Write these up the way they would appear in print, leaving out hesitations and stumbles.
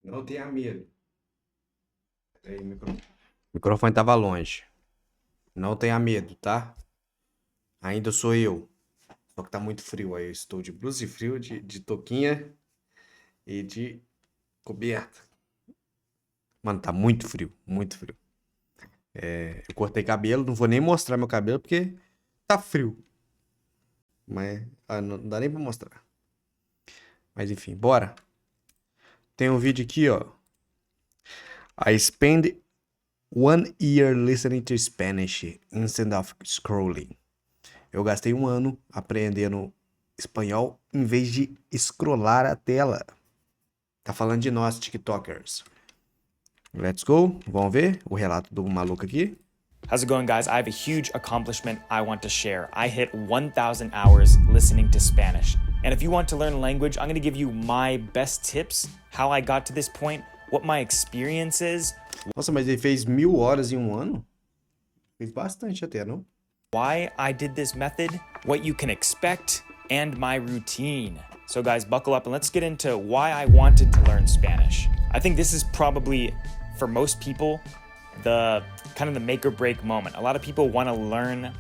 Não tenha medo. Aí, o microfone tava longe. Não tenha medo, tá? Ainda sou eu. Só que tá muito frio aí. Eu estou de blusa de frio, de touquinha e de coberta. Mano, tá muito frio, muito frio. Eu cortei cabelo, não vou nem mostrar meu cabelo porque tá frio. Mas não dá nem pra mostrar. Mas enfim, bora. Tem um vídeo aqui, ó. I spend 1 year listening to Spanish instead of scrolling. Eu gastei 1 ano aprendendo espanhol em vez de scrollar a tela. Tá falando de nós, TikTokers. Let's go. Vamos ver o relato do maluco aqui. How's it going, guys? I have a huge accomplishment I want to share. I hit 1,000 hours listening to Spanish. And if you want to learn a language, I'm going to give you my best tips, how I got to this point, what my experience is. Nossa, mas ele fez 1.000 horas em 1 ano? Fez bastante até, não? Why I did this method, what you can expect, and my routine. So guys, buckle up and let's get into why I wanted to learn Spanish. I think this is probably, for most people, the kind of the make or break moment. A lot of people want to learn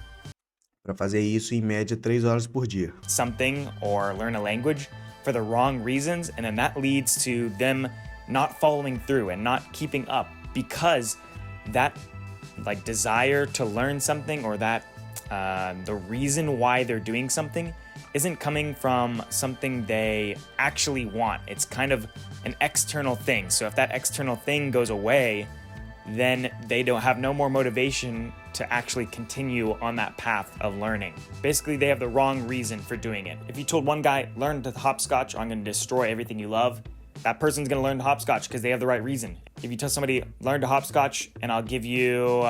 Para fazer isso em média 3 horas por dia. something or learn a language for the wrong reasons, and then that leads to them not following through and not keeping up because that like desire to learn something or that the reason why they're doing something isn't coming from something they actually want. It's kind of an external thing. So if that external thing goes away, then they don't have no more motivation to actually continue on that path of learning. Basically, they have the wrong reason for doing it. If you told one guy, learn to hopscotch, or I'm gonna destroy everything you love, that person's gonna learn to hopscotch because they have the right reason. If you tell somebody, learn to hopscotch and I'll give you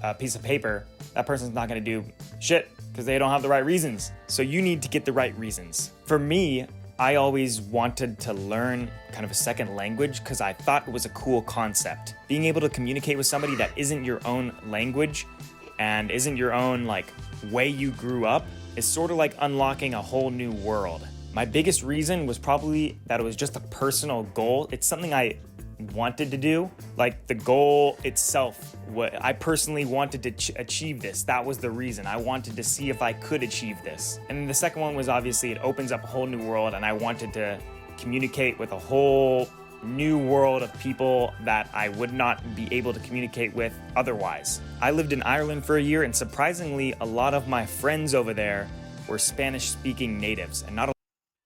a piece of paper, that person's not gonna do shit because they don't have the right reasons. So you need to get the right reasons. For me, I always wanted to learn kind of a second language because I thought it was a cool concept. Being able to communicate with somebody that isn't your own language and isn't your own like way you grew up is sort of like unlocking a whole new world. My biggest reason was probably that it was just a personal goal. It's something I wanted to do. Like the goal itself, what I personally wanted to achieve this. That was the reason. I wanted to see if I could achieve this. And then the second one was obviously it opens up a whole new world, and I wanted to communicate with a whole new world of people that I would not be able to communicate with otherwise. I lived in Ireland for a year, and surprisingly, a lot of my friends over there were Spanish-speaking natives, and not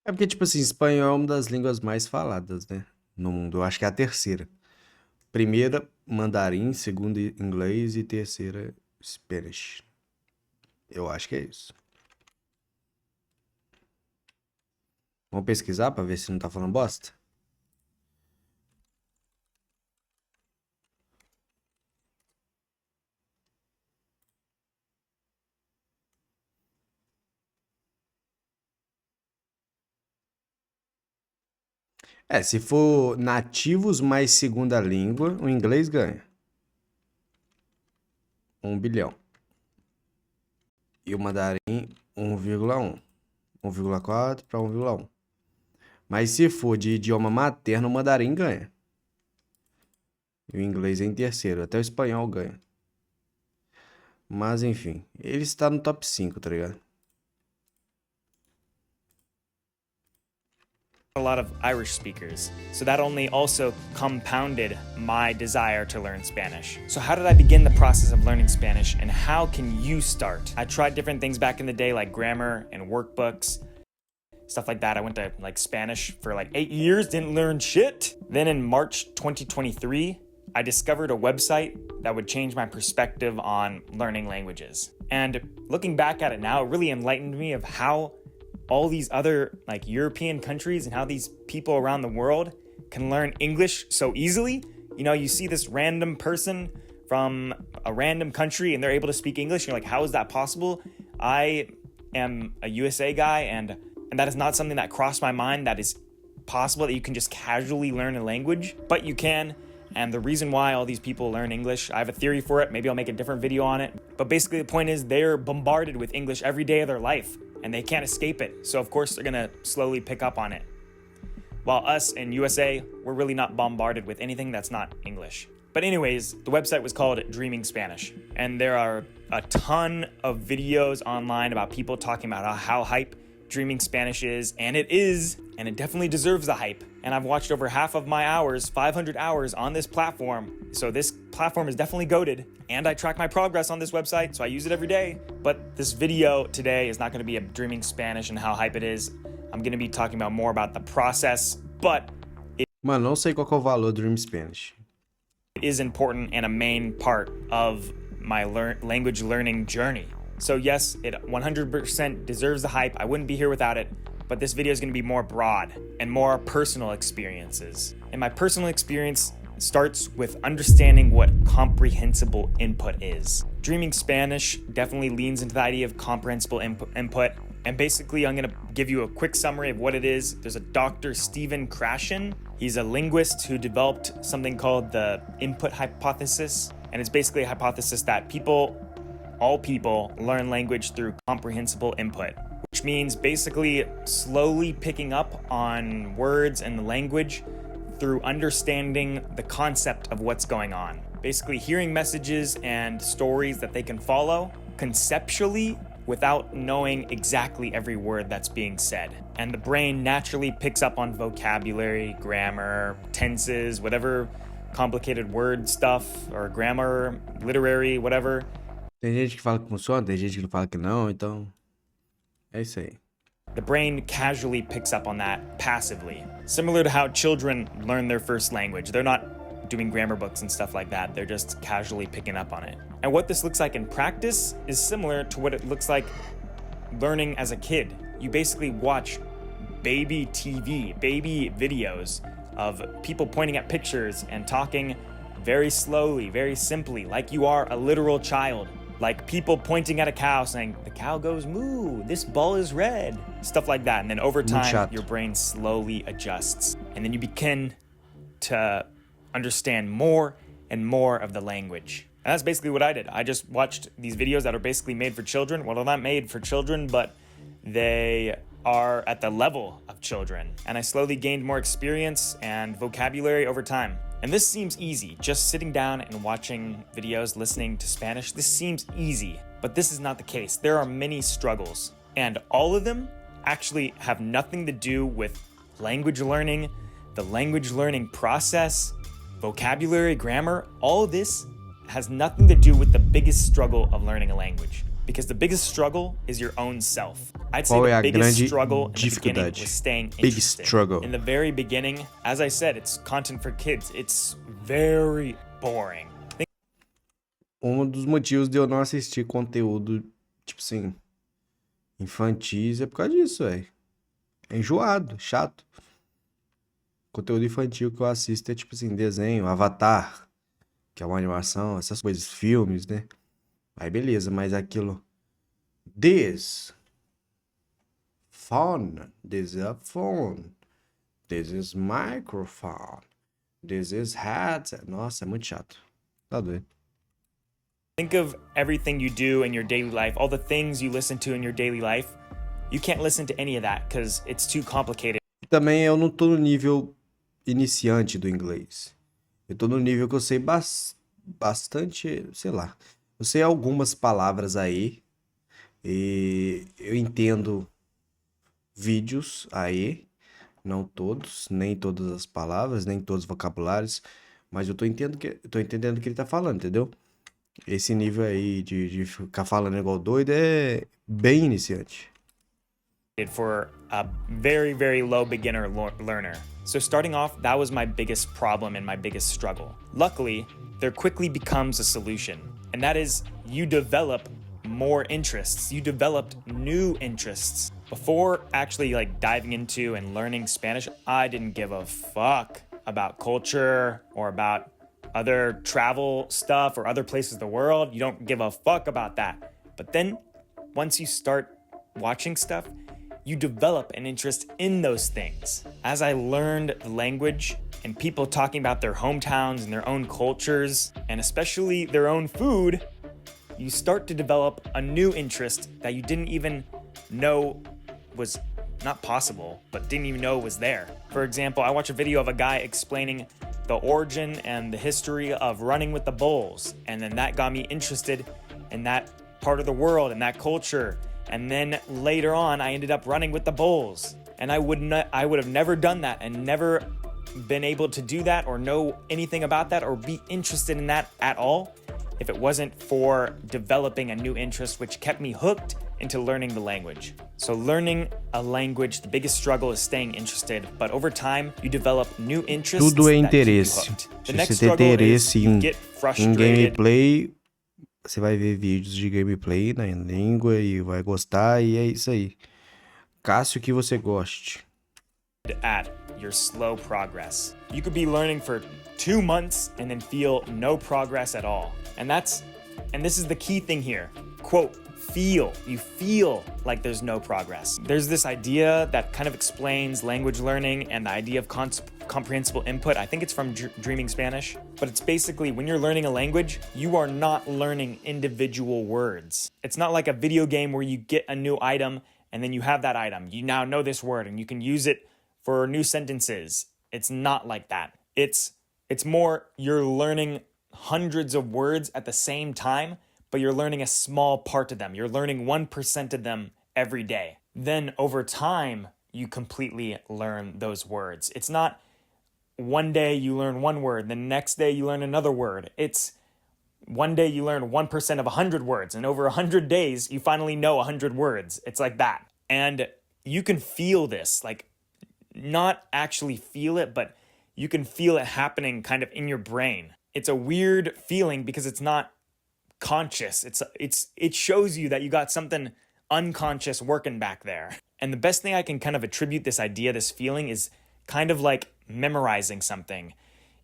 É porque, tipo assim, espanhol é uma das línguas mais faladas, né? No mundo. Eu acho que é a terceira. Primeira, mandarim. Segunda, inglês. E terceira, Spanish. Eu acho que é isso. Vamos pesquisar pra ver se não tá falando bosta? Se for nativos mais segunda língua, o inglês ganha. 1 bilhão. E o mandarim, 1,1. 1,4 para 1,1. Mas se for de idioma materno, o mandarim ganha. E o inglês é em terceiro. Até o espanhol ganha. Mas enfim, ele está no top 5, tá ligado? a lot of Irish speakers. So that only also compounded my desire to learn Spanish. So how did I begin the process of learning Spanish, and how can you start? I tried different things back in the day like grammar and workbooks, stuff like that. I went to like Spanish for like 8 years, didn't learn shit. Then in March 2023, I discovered a website that would change my perspective on learning languages. And looking back at it now, it really enlightened me of how all these other like European countries and how these people around the world can learn English so easily. You know, you see this random person from a random country and they're able to speak English. And you're like, how is that possible? I am a USA guy, and that is not something that crossed my mind that is possible, that you can just casually learn a language, but you can. And the reason why all these people learn English, I have a theory for it. Maybe I'll make a different video on it. But basically the point is they're bombarded with English every day of their life and they can't escape it. So of course they're gonna slowly pick up on it. while us in USA, we're really not bombarded with anything that's not English. But anyways, the website was called Dreaming Spanish, and there are a ton of videos online about people talking about how hype Dreaming Spanish is, and it definitely deserves the hype. And I've watched over half of my hours, 500 hours on this platform, so this platform is definitely goated. And I track my progress on this website, so I use it every day. But this video today is not going to be a Dreaming Spanish and how hype it is. I'm going to be talking about more about the process, but Mano, não sei qual que é o valor do Dream Spanish. it is important and a main part of my language learning journey. So yes, it 100% deserves the hype. I wouldn't be here without it, but this video is going to be more broad and more personal experiences. And my personal experience starts with understanding what comprehensible input is. Dreaming Spanish definitely leans into the idea of comprehensible input. And basically, I'm going to give you a quick summary of what it is. There's a Dr. Stephen Krashen. He's a linguist who developed something called the input hypothesis. And it's basically a hypothesis that all people learn language through comprehensible input, which means basically slowly picking up on words and the language through understanding the concept of what's going on. Basically hearing messages and stories that they can follow conceptually without knowing exactly every word that's being said. And the brain naturally picks up on vocabulary, grammar, tenses, whatever complicated word stuff, or grammar, literary, whatever. Tem gente que fala que funciona, tem gente que fala que não, então é isso aí. The brain casually picks up on that passively, similar to how children learn their first language. They're not doing grammar books and stuff like that. They're just casually picking up on it. And what this looks like in practice is similar to what it looks like learning as a kid. You basically watch baby TV, baby videos of people pointing at pictures and talking very slowly, very simply, like you are a literal child. Like people pointing at a cow saying, the cow goes moo, this ball is red, stuff like that. And then over time, your brain slowly adjusts. And then you begin to understand more and more of the language. And that's basically what I did. I just watched these videos that are basically made for children. Well, they're not made for children, but they are at the level of children. And I slowly gained more experience and vocabulary over time. And this seems easy, just sitting down and watching videos, listening to Spanish. This seems easy, but this is not the case. There are many struggles, and all of them actually have nothing to do with language learning, the language learning process, vocabulary, grammar. All of this has nothing to do with the biggest struggle of learning a language, because the biggest struggle is your own self. I'd say the biggest struggle in the beginning was staying interested. In the very beginning, as I said, it's content for kids. It's very boring. Dos motivos de eu não assistir conteúdo, tipo assim, infantis é por causa disso, velho. É enjoado, chato. Conteúdo infantil que eu assisto é tipo assim, desenho, Avatar, que é uma animação, essas coisas, filmes, né? Aí beleza, mas aquilo... This is a phone, this is microphone, this is headset. Nossa, é muito chato. Tá doido. Think of everything you do in your daily life, all the things you listen to in your daily life. You can't listen to any of that because it's too complicated. Também eu não tô no nível iniciante do inglês. Eu tô no nível que eu sei bastante, sei lá. Eu sei algumas palavras aí e eu entendo vídeos aí, não todos, nem todas as palavras, nem todos os vocabulários, mas eu tô entendendo o que ele tá falando, entendeu? Esse nível aí de ficar falando igual doido é bem iniciante. For a very, very low beginner learner. So starting off, that was my biggest problem and my biggest struggle. Luckily, there quickly becomes a solution, and that is you develop more interests. You developed new interests. Before actually diving into and learning Spanish, I didn't give a fuck about culture or about other travel stuff or other places of the world. You don't give a fuck about that. But then once you start watching stuff, you develop an interest in those things. As I learned the language and people talking about their hometowns and their own cultures, and especially their own food, you start to develop a new interest that you didn't even know was not possible, but didn't even know was there. For example, I watched a video of a guy explaining the origin and the history of running with the bulls, and then that got me interested in that part of the world and that culture. And then later on, I ended up running with the bulls, and I would have never done that and never been able to do that or know anything about that or be interested in that at all if it wasn't for developing a new interest, which kept me hooked into learning the language. So learning a language, the biggest struggle is staying interested, but over time you develop new interests Tudo é that keep you interesse. hooked. The Se next você tem struggle is interesse you em, get em frustrated. gameplay, você vai ver vídeos de gameplay na língua e vai gostar, e é isso aí. Caça o que você goste. At your slow progress. You could be learning for 2 months and then feel no progress at all. And this is the key thing here. Quote, feel. You feel like there's no progress. There's this idea that kind of explains language learning and the idea of comprehensible input. I think it's from Dreaming Spanish, but it's basically when you're learning a language, you are not learning individual words. It's not like a video game where you get a new item and then you have that item. You now know this word and you can use it for new sentences. It's not like that. It's more you're learning hundreds of words at the same time, but you're learning a small part of them. You're learning 1% of them every day. Then over time, you completely learn those words. It's not one day you learn one word, the next day you learn another word. It's one day you learn 1% of 100 words, and over 100 days, you finally know 100 words. It's like that. And you can feel this, like not actually feel it, but you can feel it happening kind of in your brain. It's a weird feeling because it's not conscious. It shows you that you got something unconscious working back there. And the best thing I can kind of attribute this idea, this feeling, is kind of like memorizing something.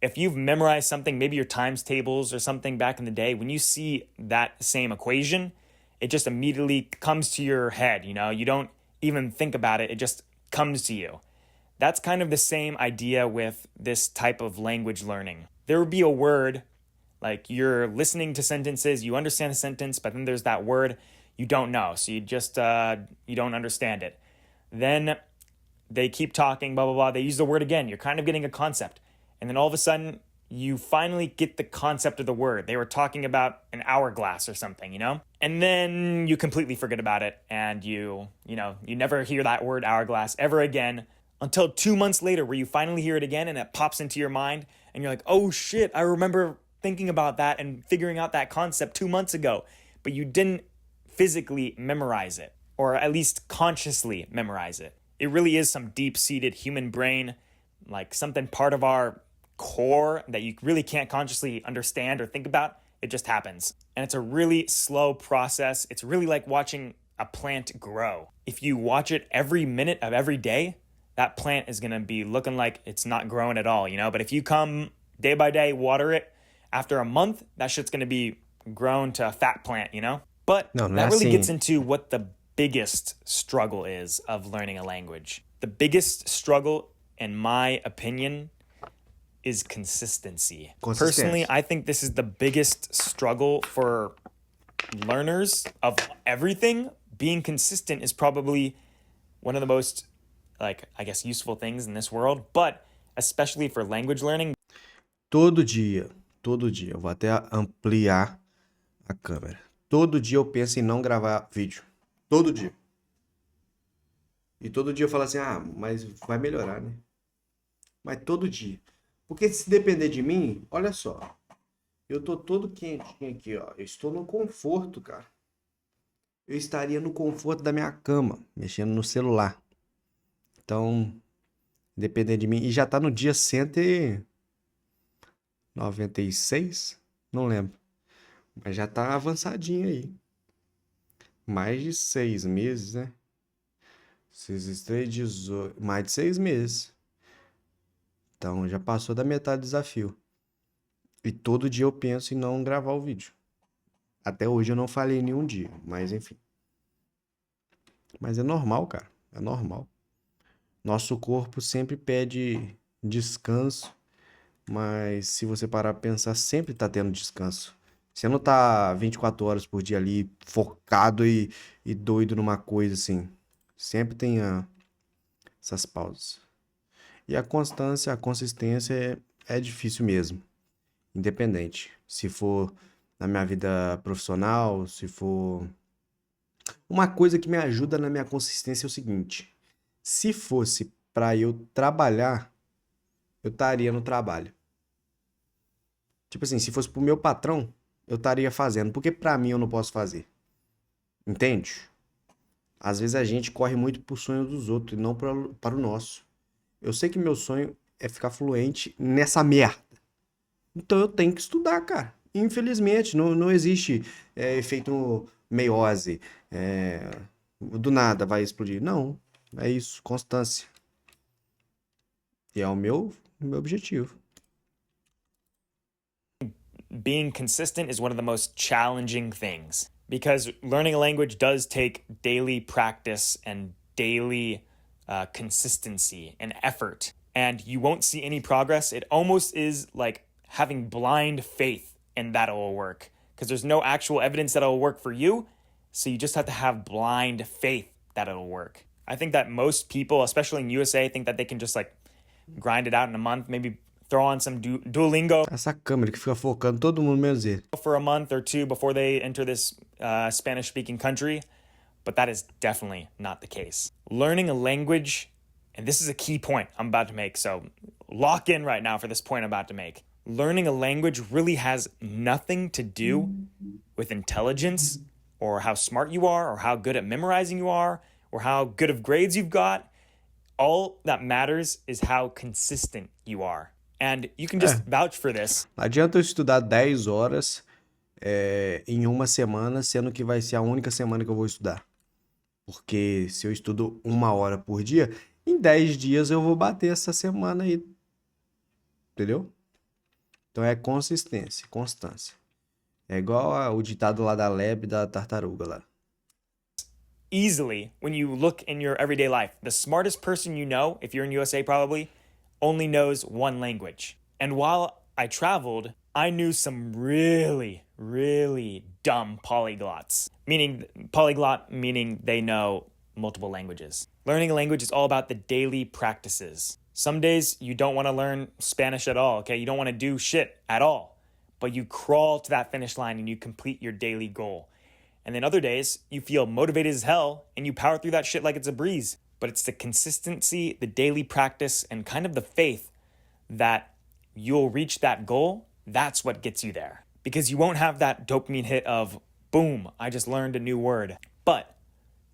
If you've memorized something, maybe your times tables or something back in the day, when you see that same equation, it just immediately comes to your head, you know? You don't even think about it, it just comes to you. That's kind of the same idea with this type of language learning. There would be a word, like you're listening to sentences, you understand the sentence, but then there's that word you don't know, so you just, you don't understand it. Then they keep talking, blah, blah, blah, they use the word again, you're kind of getting a concept. And then all of a sudden, you finally get the concept of the word. They were talking about an hourglass or something, you know? And then you completely forget about it, and you never hear that word hourglass ever again until 2 months later where you finally hear it again and it pops into your mind and you're like, oh shit, I remember thinking about that and figuring out that concept 2 months ago, but you didn't physically memorize it, or at least consciously memorize it. It really is some deep-seated human brain, like something part of our core that you really can't consciously understand or think about. It just happens. And it's a really slow process. It's really like watching a plant grow. If you watch it every minute of every day, that plant is going to be looking like it's not growing at all, you know? But if you come day by day, water it, after a month, that shit's going to be grown to a fat plant, you know? But that really gets into what the biggest struggle is of learning a language. The biggest struggle, in my opinion, is consistency. Personally, I think this is the biggest struggle for learners of everything. Being consistent is probably one of the most, like, I guess, useful things in this world, but especially for language learning. Todo dia, eu vou até ampliar a câmera. Todo dia eu penso em não gravar vídeo. Todo dia. E todo dia eu falo assim, mas vai melhorar, né? Mas todo dia. Porque se depender de mim, olha só. Eu tô todo quentinho aqui, ó. Eu estou no conforto, cara. Eu estaria no conforto da minha cama, mexendo no celular. Então, depender de mim. E já tá no dia 196? Não lembro. Mas já tá avançadinho aí. Mais de 6 meses, né? 6, 3, 18. Mais de 6 meses. Então já passou da metade do desafio. E todo dia eu penso em não gravar o vídeo. Até hoje eu não falhei nenhum dia, mas enfim. Mas é normal, cara. É normal. Nosso corpo sempre pede descanso, mas se você parar pra pensar, sempre tá tendo descanso. Você não tá 24 horas por dia ali focado e doido numa coisa assim. Sempre tem essas pausas. E a constância, a consistência é difícil mesmo, independente. Se for na minha vida profissional, se for. Uma coisa que me ajuda na minha consistência é o seguinte: se fosse para eu trabalhar, eu estaria no trabalho. Tipo assim, se fosse pro meu patrão, eu estaria fazendo, porque pra mim eu não posso fazer. Entende? Às vezes a gente corre muito pro sonho dos outros e não para o nosso. Eu sei que meu sonho é ficar fluente nessa merda. Então eu tenho que estudar, cara. Infelizmente, não existe efeito meiose. Do nada vai explodir. Não, é isso, constância. E é o meu objetivo. Being consistent is one of the most challenging things because learning a language does take daily practice and daily consistency and effort. And you won't see any progress. It almost is like having blind faith in that it will work because there's no actual evidence that it will work for you. So you just have to have blind faith that it'll work. I think that most people, especially in USA, think that they can just like grind it out in a month, maybe throw on some Duolingo Essa câmera que fica focando todo mundo menos ele. for a month or two before they enter this Spanish speaking country, but that is definitely not the case. Learning a language, and this is a key point I'm about to make, so lock in right now for this point I'm about to make. Learning a language really has nothing to do with intelligence or how smart you are or how good at memorizing you are or how good of grades you've got. All that matters is how consistent you are. And you can just vouch for this. Não adianta eu estudar 10 horas em uma semana, sendo que vai ser a única semana que eu vou estudar. Porque se eu estudo 1 hora por dia, em 10 dias eu vou bater essa semana aí. Entendeu? Então é consistência, constância. É igual o ditado lá da lebre da tartaruga lá. Easily, when you look in your everyday life, the smartest person you know, if you're in USA probably, only knows one language. And while I traveled, I knew some really, really dumb polyglots. Meaning, polyglot meaning they know multiple languages. Learning a language is all about the daily practices. Some days you don't want to learn Spanish at all, okay? You don't want to do shit at all. But you crawl to that finish line and you complete your daily goal. And then other days, you feel motivated as hell and you power through that shit like it's a breeze. But it's the consistency, the daily practice, and kind of the faith that you'll reach that goal. That's what gets you there. Because you won't have that dopamine hit of, boom, I just learned a new word. But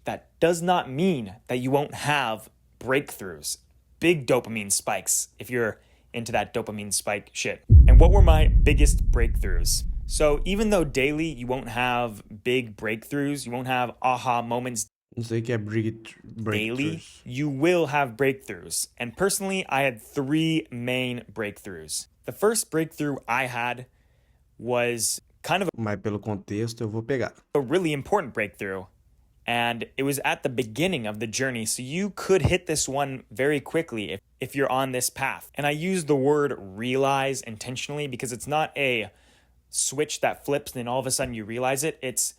that does not mean that you won't have breakthroughs, big dopamine spikes if you're into that dopamine spike shit. And what were my biggest breakthroughs? So even though daily you won't have big breakthroughs, you won't have aha moments Não sei o que é daily, breakthroughs. you will have breakthroughs. And personally, I had 3 main breakthroughs. The first breakthrough I had was kind of Mas pelo contexto eu vou pegar. a really important breakthrough. And it was at the beginning of the journey. So you could hit this one very quickly if you're on this path. And I use the word realize intentionally because it's not a switch that flips and then all of a sudden you realize it. It's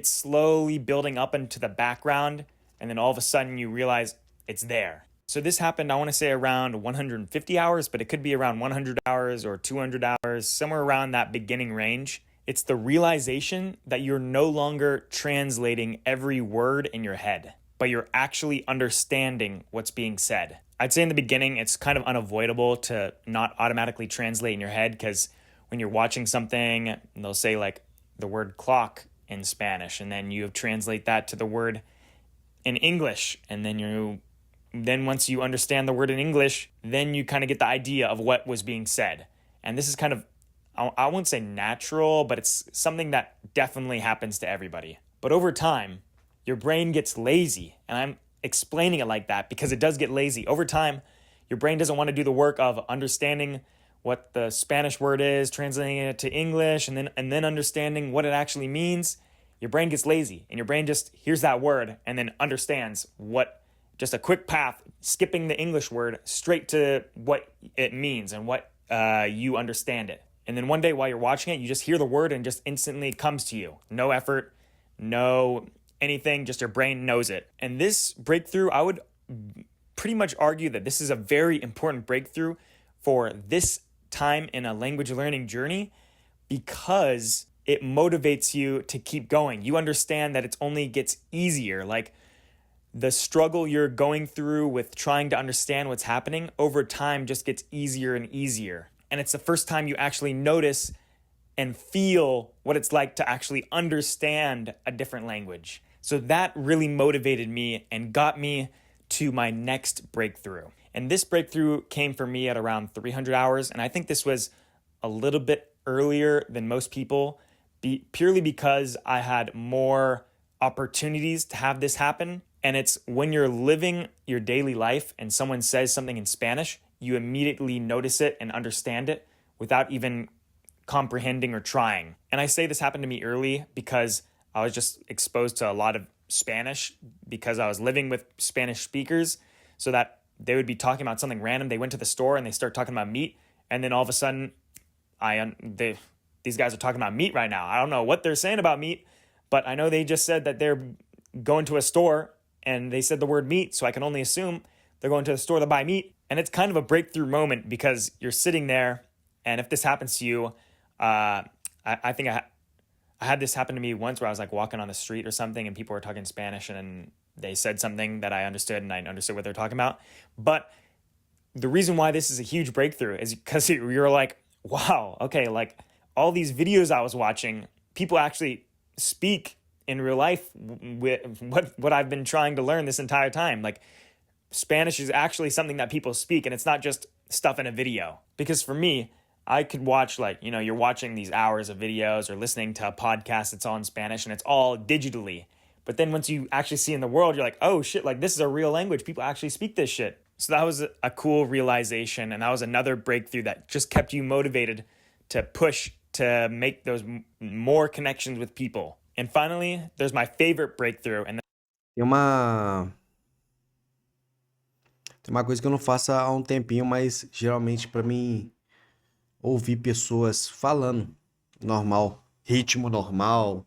slowly building up into the background and then all of a sudden you realize it's there. So this happened, I want to say around 150 hours, but it could be around 100 hours or 200 hours, somewhere around that beginning range. It's the realization that you're no longer translating every word in your head, but you're actually understanding what's being said. I'd say in the beginning, it's kind of unavoidable to not automatically translate in your head because when you're watching something, they'll say like the word clock in Spanish, and then you translate that to the word in English, and then once you understand the word in English, then you kind of get the idea of what was being said. And this is kind of, I wouldn't say natural, but it's something that definitely happens to everybody. But over time, your brain gets lazy, and I'm explaining it like that because it does get lazy. Over time, your brain doesn't want to do the work of understanding what the Spanish word is, translating it to English, and then understanding what it actually means. Your brain gets lazy, and your brain just hears that word and then understands what, just a quick path, skipping the English word straight to what it means and what you understand it. And then one day while you're watching it, you just hear the word and just instantly comes to you. No effort, no anything, just your brain knows it. And this breakthrough, I would pretty much argue that this is a very important breakthrough for this time in a language learning journey because it motivates you to keep going. You understand that it only gets easier. Like the struggle you're going through with trying to understand what's happening over time just gets easier and easier. And it's the first time you actually notice and feel what it's like to actually understand a different language. So that really motivated me and got me to my next breakthrough. And this breakthrough came for me at around 300 hours. And I think this was a little bit earlier than most people, purely because I had more opportunities to have this happen. And it's when you're living your daily life and someone says something in Spanish, you immediately notice it and understand it without even comprehending or trying. And I say this happened to me early because I was just exposed to a lot of Spanish because I was living with Spanish speakers, so that they would be talking about something random. They went to the store and they start talking about meat. And then all of a sudden, these guys are talking about meat right now. I don't know what they're saying about meat, but I know they just said that they're going to a store and they said the word meat. So I can only assume they're going to the store to buy meat. And it's kind of a breakthrough moment because you're sitting there. And if this happens to you, I think I had this happen to me once where I was like walking on the street or something and people were talking Spanish and they said something that I understood and I understood what they're talking about. But the reason why this is a huge breakthrough is because you're like, wow, okay, like all these videos I was watching, people actually speak in real life with what I've been trying to learn this entire time. Like Spanish is actually something that people speak and it's not just stuff in a video. Because for me, I could watch you're watching these hours of videos or listening to a podcast that's all in Spanish and it's all digitally. But then once you actually see in the world, you're like, oh shit, like this is a real language. People actually speak this shit. So that was a cool realization. And that was another breakthrough that just kept you motivated to push to make those more connections with people. And finally, there's my favorite breakthrough. And Tem uma coisa que eu não faço há um tempinho, mas geralmente pra mim ouvir pessoas falando normal, ritmo normal,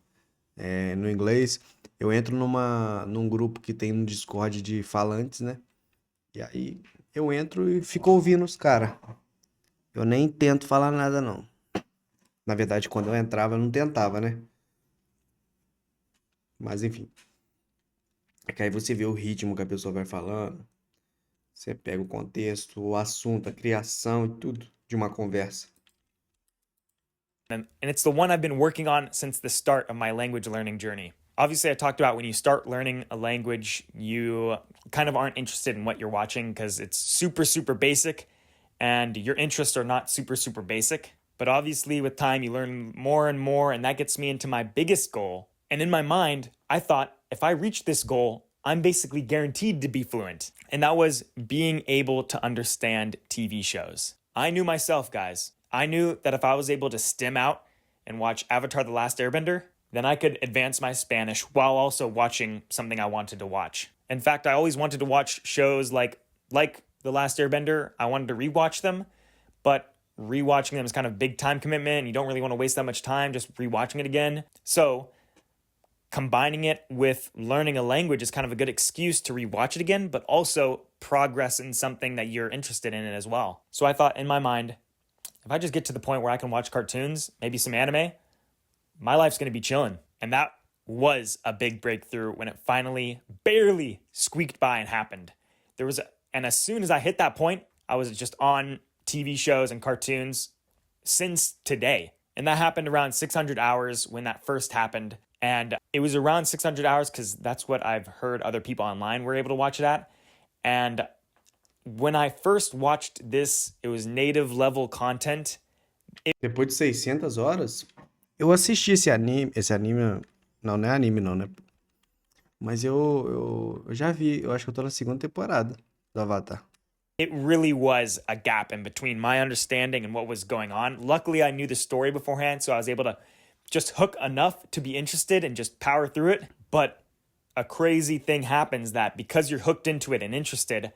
no inglês. Eu entro num grupo que tem no Discord de falantes, né? E aí eu entro e fico ouvindo os caras. Eu nem tento falar nada, não. Na verdade, quando eu entrava, eu não tentava, né? Mas enfim. É que aí você vê o ritmo que a pessoa vai falando. Você pega o contexto, o assunto, a criação e tudo de uma conversa. And it's the one I've been working on since the start of my language learning journey. Obviously, I talked about when you start learning a language, you kind of aren't interested in what you're watching because it's super, super basic and your interests are not super, super basic. But obviously, with time, you learn more and more, and that gets me into my biggest goal. And in my mind, I thought if I reach this goal, I'm basically guaranteed to be fluent. And that was being able to understand TV shows. I knew myself, guys. I knew that if I was able to stim out and watch Avatar: The Last Airbender, then I could advance my Spanish while also watching something I wanted to watch. In fact, I always wanted to watch shows like The Last Airbender. I wanted to rewatch them, but rewatching them is kind of a big time commitment. You don't really want to waste that much time just rewatching it again. So combining it with learning a language is kind of a good excuse to rewatch it again, but also progress in something that you're interested in it as well. So I thought in my mind, if I just get to the point where I can watch cartoons, maybe some anime, my life's going to be chilling. And that was a big breakthrough when it finally barely squeaked by and happened. And as soon as I hit that point, I was just on TV shows and cartoons since today. And that happened around 600 hours when that first happened. And it was around 600 hours because that's what I've heard other people online were able to watch it at. And when I first watched this, it was native level content. Depois de 600 horas, eu assisti esse anime. Esse anime. Não é anime, não, né? Mas eu já vi. Eu acho que eu tô na segunda temporada do Avatar. It really was a gap in between my understanding and what was going on. Luckily, I knew the story beforehand, so I was able to just hook enough to be interested and just power through it. But a crazy thing happens that because you're hooked into it and interested,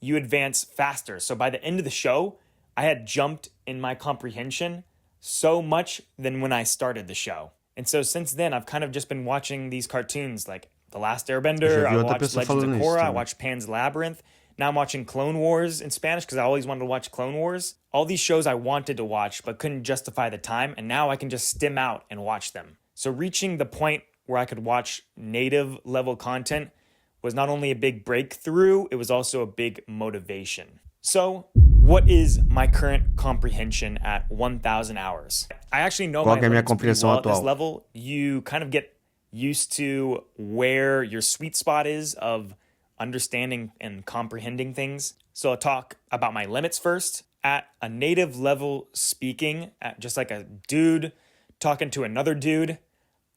you advance faster. So by the end of the show, I had jumped in my comprehension so much than when I started the show. And so since then, I've kind of just been watching these cartoons like The Last Airbender, I watched Legends of Korra, I watched Pan's Labyrinth. Now I'm watching Clone Wars in Spanish because I always wanted to watch Clone Wars. All these shows I wanted to watch but couldn't justify the time, and now I can just stim out and watch them. So reaching the point where I could watch native level content was not only a big breakthrough, it was also a big motivation. So what is my current comprehension at 1,000 hours? I actually know Qual my que é a minha limits pretty compreensão well at this atual? level. You kind of get used to where your sweet spot is of understanding and comprehending things. So I'll talk about my limits first. At a native level speaking, at just like a dude talking to another dude,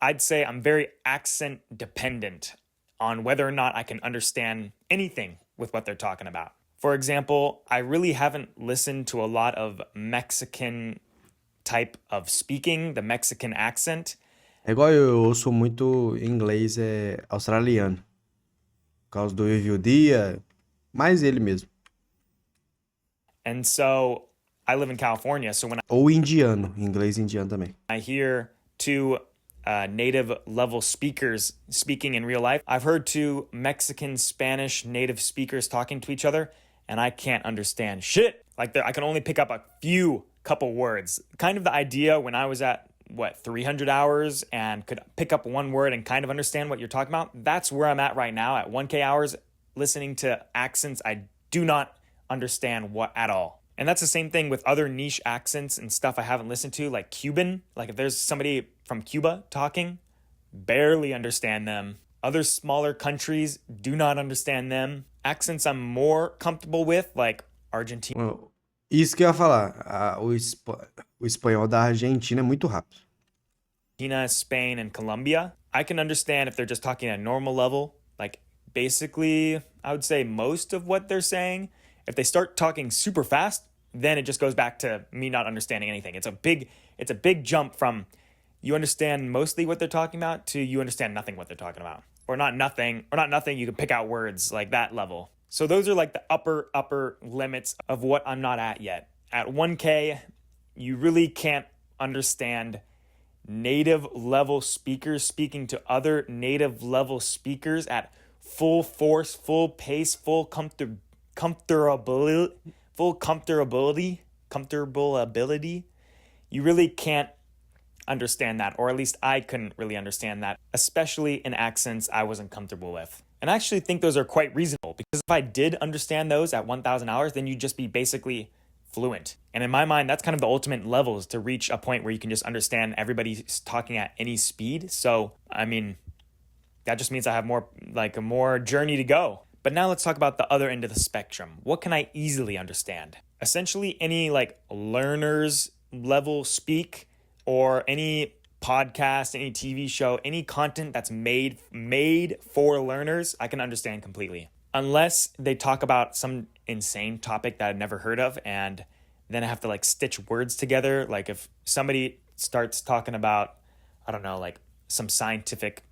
I'd say I'm very accent dependent on whether or not I can understand anything with what they're talking about. For example, I really haven't listened to a lot of Mexican type of speaking, the Mexican accent. É igual eu ouço muito inglês australiano. Por causa do Review Dia, mais ele mesmo. And so I live in California, so when Ou indiano, inglês indiano também. I hear two native level speakers speaking in real life, I've heard two Mexican Spanish native speakers talking to each other, and I can't understand shit. Like I can only pick up a couple words. Kind of the idea when I was at 300 hours and could pick up one word and kind of understand what you're talking about. That's where I'm at right now at 1K hours, listening to accents I do not understand what at all. And that's the same thing with other niche accents and stuff I haven't listened to, like Cuban. Like if there's somebody from Cuba talking, barely understand them. Other smaller countries, do not understand them. Accents I'm more comfortable with, like Argentina. Isso que eu ia falar. O espanhol da Argentina é muito rápido. Spain, and Colombia. I can understand if they're just talking at a normal level. Like basically, I would say most of what they're saying. If they start talking super fast, then it just goes back to me not understanding anything. It's a big jump from you understand mostly what they're talking about to you understand nothing what they're talking about. Or not nothing, you can pick out words like that level. So those are like the upper limits of what I'm not at yet. At 1K, you really can't understand native level speakers speaking to other native level speakers at full force, full pace, full comfortability. You really can't understand that, or at least I couldn't really understand that, especially in accents I wasn't comfortable with. And I actually think those are quite reasonable, because if I did understand those at 1,000 hours, then you'd just be basically fluent. And in my mind, that's kind of the ultimate levels to reach a point where you can just understand everybody talking at any speed. So, I mean, that just means I have more journey to go. But now let's talk about the other end of the spectrum. What can I easily understand? Essentially any learners level speak, or any podcast, any TV show, any content that's made for learners, I can understand completely. Unless they talk about some insane topic that I've never heard of, and then I have to stitch words together. Like if somebody starts talking about, I don't know, some scientific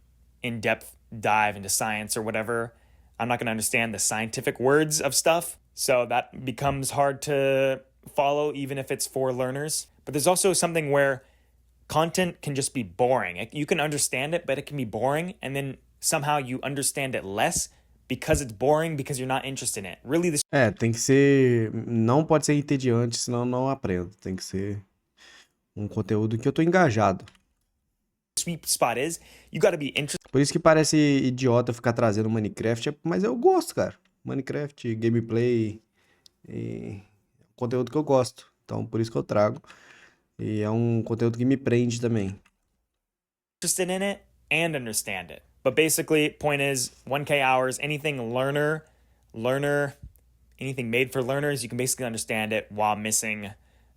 in-depth dive into science or whatever, I'm not going to understand the scientific words of stuff. So that becomes hard to follow, even if it's for learners. But there's also something where content can just be boring. You can understand it, but it can be boring. And then somehow you understand it less because it's boring, because you're not interested in it. Really, this tem que ser... Não pode ser entediante, senão não aprendo. Tem que ser conteúdo que eu tô engajado. sweet spot is, you got to be interested. Por isso que parece idiota ficar trazendo Minecraft, mas eu gosto, cara. Minecraft, gameplay, conteúdo que eu gosto. Então, por isso que eu trago. E é conteúdo que me prende também. Interested in it and understand it. But basically, point is 1K hours, anything learner, anything made for learners, you can basically understand it while missing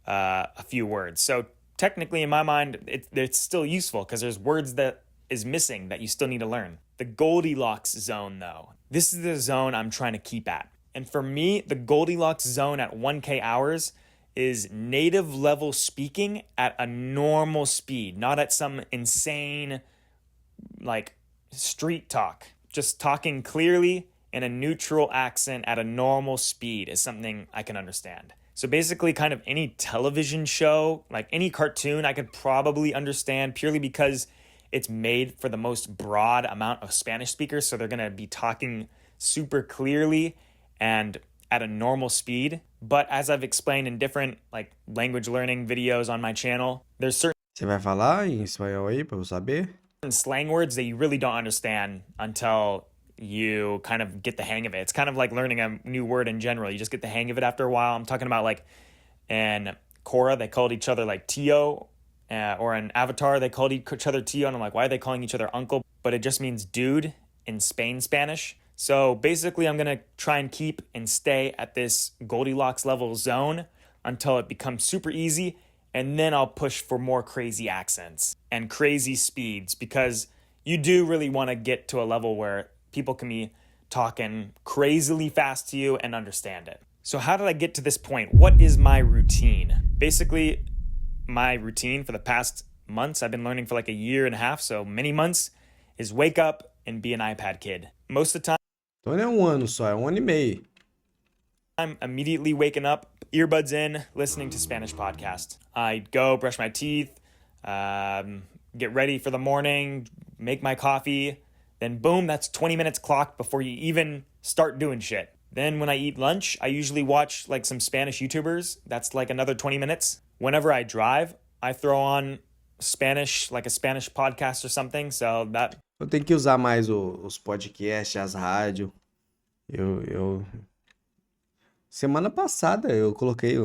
a few words. So technically, in my mind, it's still useful because there's words that is missing that you still need to learn. The Goldilocks zone, though, this is the zone I'm trying to keep at. And for me, the Goldilocks zone at 1K hours is native level speaking at a normal speed, not at some insane, street talk. Just talking clearly in a neutral accent at a normal speed is something I can understand. So basically kind of any television show, like any cartoon, I could probably understand purely because it's made for the most broad amount of Spanish speakers. So they're going to be talking super clearly and at a normal speed. But as I've explained in different like language learning videos on my channel, there's certain Você vai falar em espanhol aí pra eu saber? slang words that you really don't understand until you kind of get the hang of it. It's kind of like learning a new word in general. You just get the hang of it after a while. I'm talking about like in Korra, they called each other like Tio, or in Avatar, they called each other Tio. And I'm like, why are they calling each other uncle? But it just means dude in Spanish. So basically, I'm going to try and keep and stay at this Goldilocks level zone until it becomes super easy. And then I'll push for more crazy accents and crazy speeds, because you do really want to get to a level where people can be talking crazily fast to you and understand it. So how did I get to this point? What is my routine? Basically, my routine for the past months, I've been learning for like a year and a half, so many months, is wake up and be an iPad kid. Most of the time, Então não é um ano só, é um ano e meio. I'm immediately waking up, earbuds in, listening to Spanish podcast. I'd go brush my teeth, get ready for the morning, make my coffee. Then boom, that's 20 minutes clocked before you even start doing shit. Then when I eat lunch, I usually watch like some Spanish YouTubers. That's like another 20 minutes. Whenever I drive, I throw on Spanish, like a Spanish podcast or something. So that Eu tenho que usar mais os podcasts, as rádios. Semana passada eu coloquei,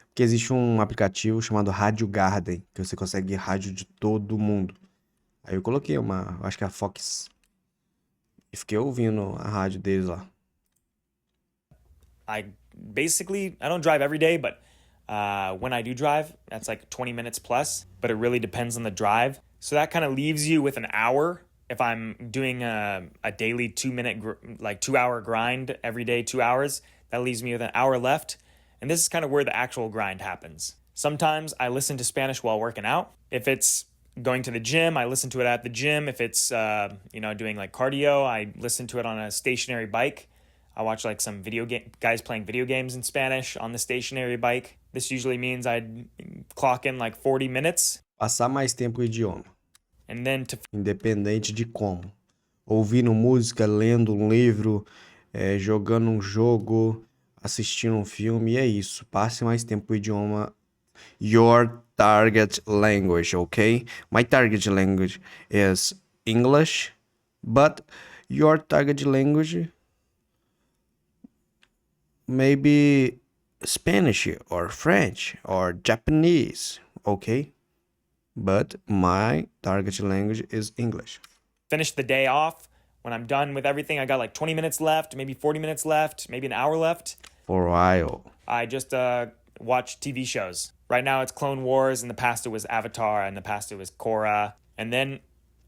porque existe um aplicativo chamado Rádio Garden, que você consegue rádio de todo mundo. Aí eu coloquei acho que é a Fox, e fiquei ouvindo a rádio deles lá. I don't drive every day, but when I do drive, that's like 20 minutes plus, but it really depends on the drive. So that kind of leaves you with an hour. If I'm doing a daily 2-hour grind every day, 2 hours, that leaves me with an hour left. And this is kind of where the actual grind happens. Sometimes I listen to Spanish while working out. If it's going to the gym, I listen to it at the gym. If it's, doing like cardio, I listen to it on a stationary bike. I watch like some guys playing video games in Spanish on the stationary bike. This usually means I'd clock in like 40 minutes. Passar mais tempo o idioma, And then independente de como. Ouvindo música, lendo um livro, jogando um jogo, assistindo um filme, e é isso. Passe mais tempo o idioma. Your target language, okay? My target language is English, but your target language maybe Spanish or French or Japanese, okay? But my target language is English. finish the day off. When I'm done with everything, I got like 20 minutes left, maybe 40 minutes left, maybe an hour left. For a while. I just watch TV shows. Right now it's Clone Wars, in the past it was Avatar, in the past it was Korra. And then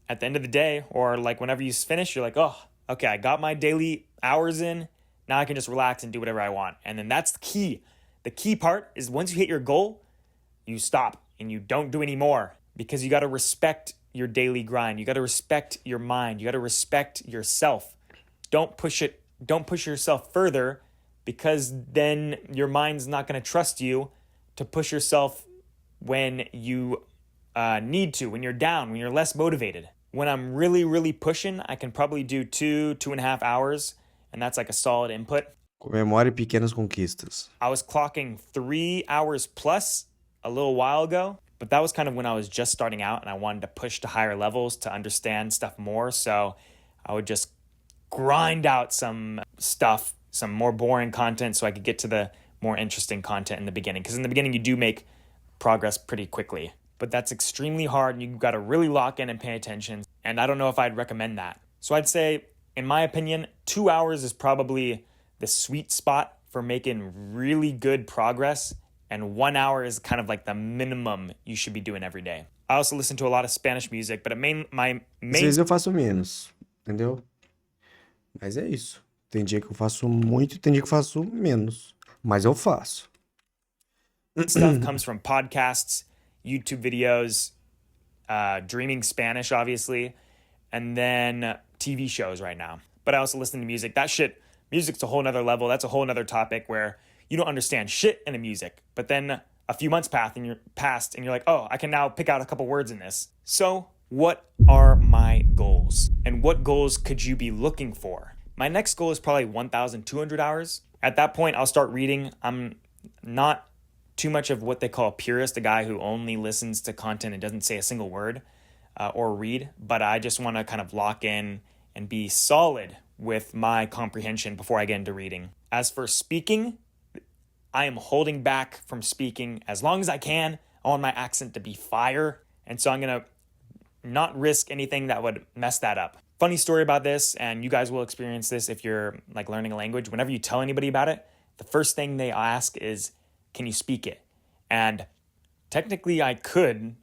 at the end of the day, or like whenever you finish, you're like, oh, okay, I got my daily hours in. Now I can just relax and do whatever I want. And then that's the key. The key part is once you hit your goal, you stop and you don't do any more, because you got to respect your daily grind. You got to respect your mind. You got to respect yourself. Don't push yourself further, because then your mind's not going to trust you to push yourself when you need to, when you're down, when you're less motivated. When I'm really, really pushing, I can probably do 2.5 hours, and that's like a solid input. Comemore pequenas conquistas. I was clocking 3 hours plus a little while ago, but that was kind of when I was just starting out and I wanted to push to higher levels to understand stuff more. So I would just grind out some stuff, some more boring content, so I could get to the more interesting content in the beginning. Because in the beginning, you do make progress pretty quickly, but that's extremely hard and you've got to really lock in and pay attention. And I don't know if I'd recommend that. So I'd say, in my opinion, 2 hours is probably the sweet spot for making really good progress, and 1 hour is kind of like the minimum you should be doing every day. I also listen to a lot of Spanish music, but Às vezes eu faço menos, entendeu? Mas é isso. Tem dia que eu faço muito, tem dia que eu faço menos. Mas eu faço. stuff comes from podcasts, YouTube videos, Dreaming Spanish, obviously, and then TV shows right now. But I also listen to music. Music's a whole nother level. That's a whole nother topic where you don't understand shit in the music. But then a few months passed and you're like, oh, I can now pick out a couple words in this. So what are my goals? And what goals could you be looking for? My next goal is probably 1,200 hours. At that point, I'll start reading. I'm not too much of what they call a purist, a guy who only listens to content and doesn't say a single word or read, but I just want to kind of lock in and be solid with my comprehension before I get into reading. As for speaking, I am holding back from speaking as long as I can. I want my accent to be fire, and so I'm going to not risk anything that would mess that up. Funny story about this, and you guys will experience this if you're like learning a language. Whenever you tell anybody about it, the first thing they ask is, can you speak it? And technically I could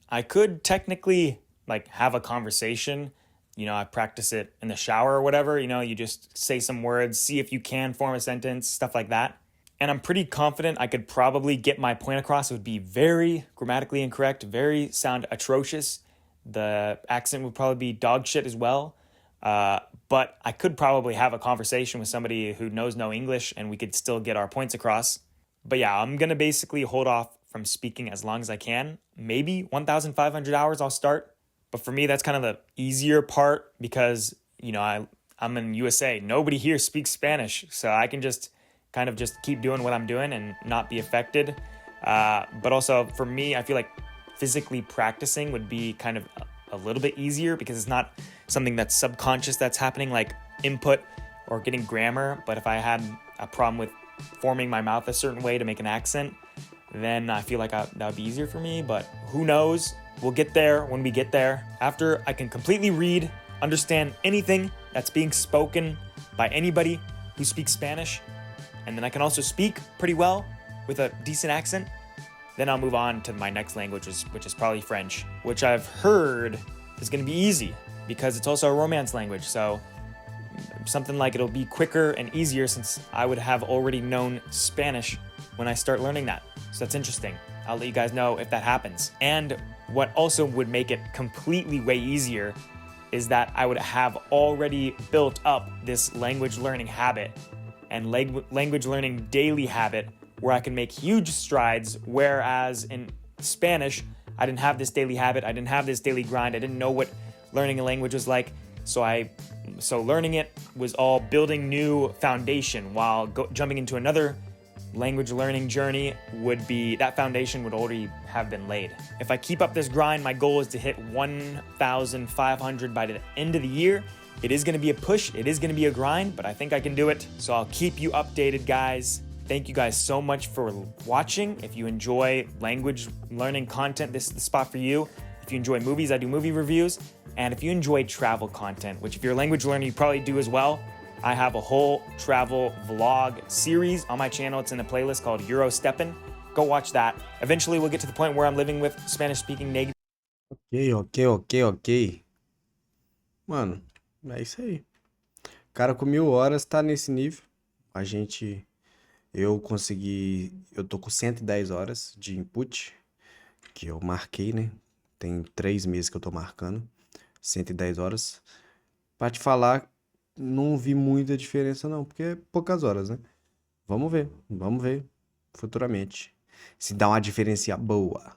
technically like have a conversation. You know, I practice it in the shower or whatever. You know, you just say some words, see if you can form a sentence, stuff like that. And I'm pretty confident I could probably get my point across. It would be very grammatically incorrect, very sound atrocious. The accent would probably be dog shit as well. But I could probably have a conversation with somebody who knows no English and we could still get our points across. But yeah, I'm going to basically hold off from speaking as long as I can. Maybe 1,500 hours I'll start. But for me, that's kind of the easier part because, you know, I'm in USA. Nobody here speaks Spanish. So I can just kind of just keep doing what I'm doing and not be affected. But also for me, I feel like physically practicing would be kind of a little bit easier because it's not something that's subconscious that's happening, like input or getting grammar. But if I had a problem with forming my mouth a certain way to make an accent, then I feel like that would be easier for me. But who knows? We'll get there when we get there. After I can completely read, understand anything that's being spoken by anybody who speaks Spanish, and then I can also speak pretty well with a decent accent, then I'll move on to my next language, which is probably French, which I've heard is going to be easy because it's also a Romance language. So something like it'll be quicker and easier since I would have already known Spanish when I start learning that. So that's interesting. I'll let you guys know if that happens. And what also would make it completely way easier is that I would have already built up this language learning habit and language learning daily habit where I can make huge strides, whereas in Spanish, I didn't have this daily habit, I didn't have this daily grind, I didn't know what learning a language was like, so learning it was all building new foundation, while jumping into another language learning journey that foundation would already have been laid. If I keep up this grind, my goal is to hit 1,500 by the end of the year. It is going to be a push, it is going to be a grind, but I think I can do it. So I'll keep you updated, guys. Thank you guys so much for watching. If you enjoy language learning content, this is the spot for you. If you enjoy movies, I do movie reviews. And if you enjoy travel content, which if you're a language learner, you probably do as well, I have a whole travel vlog series on my channel. It's in a playlist called Eurosteppin'. Go watch that. Eventually, we'll get to the point where I'm living with Spanish-speaking native. Ok. Mano, é isso aí. Cara, com 1.000 horas tá nesse nível. Eu tô com 110 horas de input, que eu marquei, né? Tem 3 meses que eu tô marcando. 110 horas. Pra te falar, não vi muita diferença não, porque é poucas horas, né? Vamos ver futuramente. Se dá uma diferença boa.